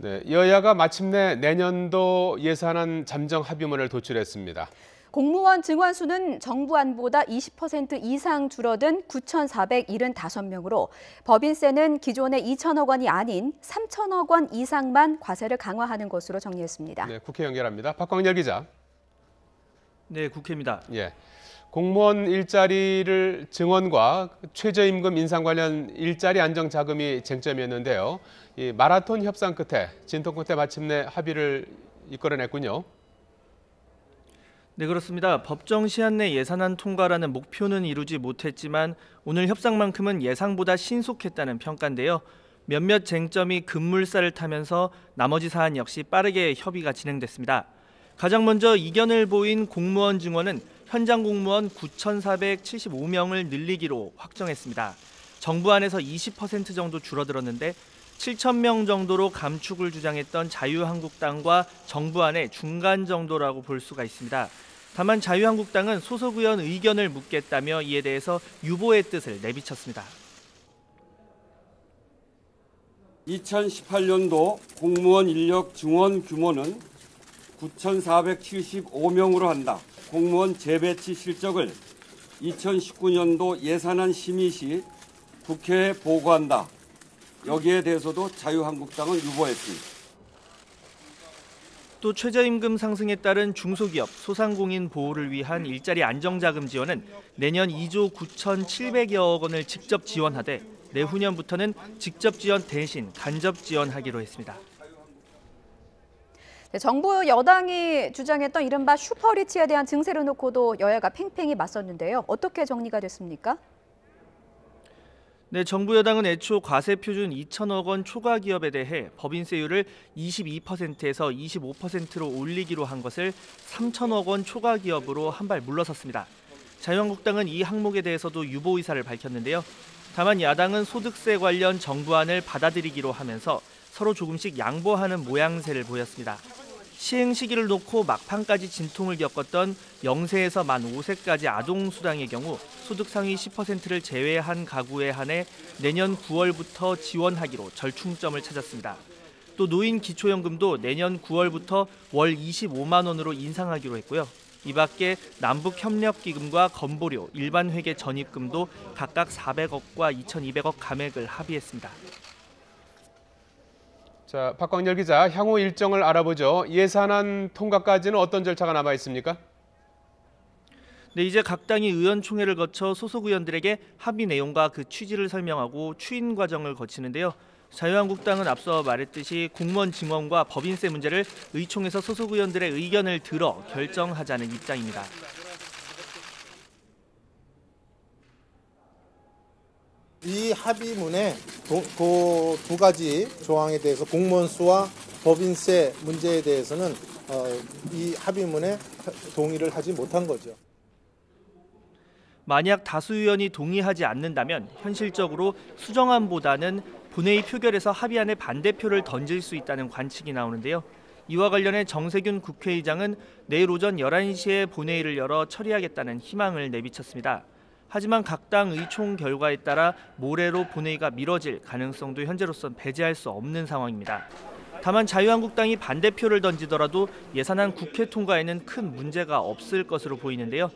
네, 여야가 마침내 내년도 예산안 잠정 합의문을 도출했습니다. 공무원 증원 수는 정부 안보다 20% 이상 줄어든 9,475명으로 법인세는 기존의 2천억 원이 아닌 3천억 원 이상만 과세를 강화하는 것으로 정리했습니다. 네, 국회 연결합니다. 박광열 기자. 네, 국회입니다. 예, 공무원 일자리를 증원과 최저임금 인상 관련 일자리 안정 자금이 쟁점이었는데요. 이 마라톤 협상 끝에 진통 끝에 마침내 합의를 이끌어냈군요. 네, 그렇습니다. 법정 시한 내 예산안 통과라는 목표는 이루지 못했지만 오늘 협상만큼은 예상보다 신속했다는 평가인데요. 몇몇 쟁점이 급물살을 타면서 나머지 사안 역시 빠르게 협의가 진행됐습니다. 가장 먼저 이견을 보인 공무원 증원은 현장 공무원 9,475명을 늘리기로 확정했습니다. 정부 안에서 20% 정도 줄어들었는데 7,000명 정도로 감축을 주장했던 자유한국당과 정부 안의 중간 정도라고 볼 수가 있습니다. 다만 자유한국당은 소속 의원 의견을 묻겠다며 이에 대해서 유보의 뜻을 내비쳤습니다. 2018년도 공무원 인력 증원 규모는 9,475명으로 한다. 공무원 재배치 실적을 2019년도 예산안 심의 시 국회에 보고한다. 여기에 대해서도 자유한국당은 유보했습니다. 또 최저임금 상승에 따른 중소기업, 소상공인 보호를 위한 일자리 안정자금 지원은 내년 2조 9,700여억 원을 직접 지원하되 내후년부터는 직접 지원 대신 간접 지원하기로 했습니다. 네, 정부 여당이 주장했던 이른바 슈퍼리치에 대한 증세를 놓고도 여야가 팽팽히 맞섰는데요. 어떻게 정리가 됐습니까? 네, 정부 여당은 애초 과세 표준 2천억 원 초과 기업에 대해 법인세율을 22%에서 25%로 올리기로 한 것을 3천억 원 초과 기업으로 한 발 물러섰습니다. 자유한국당은 이 항목에 대해서도 유보 의사를 밝혔는데요. 다만 야당은 소득세 관련 정부안을 받아들이기로 하면서 서로 조금씩 양보하는 모양새를 보였습니다. 시행 시기를 놓고 막판까지 진통을 겪었던 0세에서 만 5세까지 아동수당의 경우 소득 상위 10%를 제외한 가구에 한해 내년 9월부터 지원하기로 절충점을 찾았습니다. 또 노인 기초연금도 내년 9월부터 월 25만 원으로 인상하기로 했고요. 이 밖에 남북협력기금과 건보료, 일반회계 전입금도 각각 400억과 2,200억 감액을 합의했습니다. 자, 박광열 기자, 향후 일정을 알아보죠. 예산안 통과까지는 어떤 절차가 남아 있습니까? 네, 이제 각 당이 의원총회를 거쳐 소속 의원들에게 합의 내용과 그 취지를 설명하고 추인 과정을 거치는데요. 자유한국당은 앞서 말했듯이 공무원 증원과 법인세 문제를 의총에서 소속 의원들의 의견을 들어 결정하자는 입장입니다. 이 합의문에 그 두 가지 조항에 대해서 공무원 수와 법인세 문제에 대해서는 이 합의문에 동의를 하지 못한 거죠. 만약 다수 의원이 동의하지 않는다면 현실적으로 수정안보다는 본회의 표결에서 합의안에 반대표를 던질 수 있다는 관측이 나오는데요. 이와 관련해 정세균 국회의장은 내일 오전 11시에 본회의를 열어 처리하겠다는 희망을 내비쳤습니다. 하지만 각 당 의총 결과에 따라 모레로 본회의가 미뤄질 가능성도 현재로선 배제할 수 없는 상황입니다. 다만 자유한국당이 반대표를 던지더라도 예산안 국회 통과에는 큰 문제가 없을 것으로 보이는데요.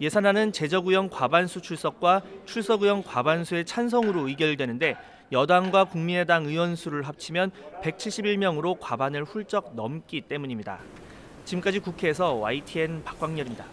예산안은 재적의원 과반수 출석과 출석의원 과반수의 찬성으로 의결되는데 여당과 국민의당 의원 수를 합치면 171명으로 과반을 훌쩍 넘기 때문입니다. 지금까지 국회에서 YTN 박광열입니다.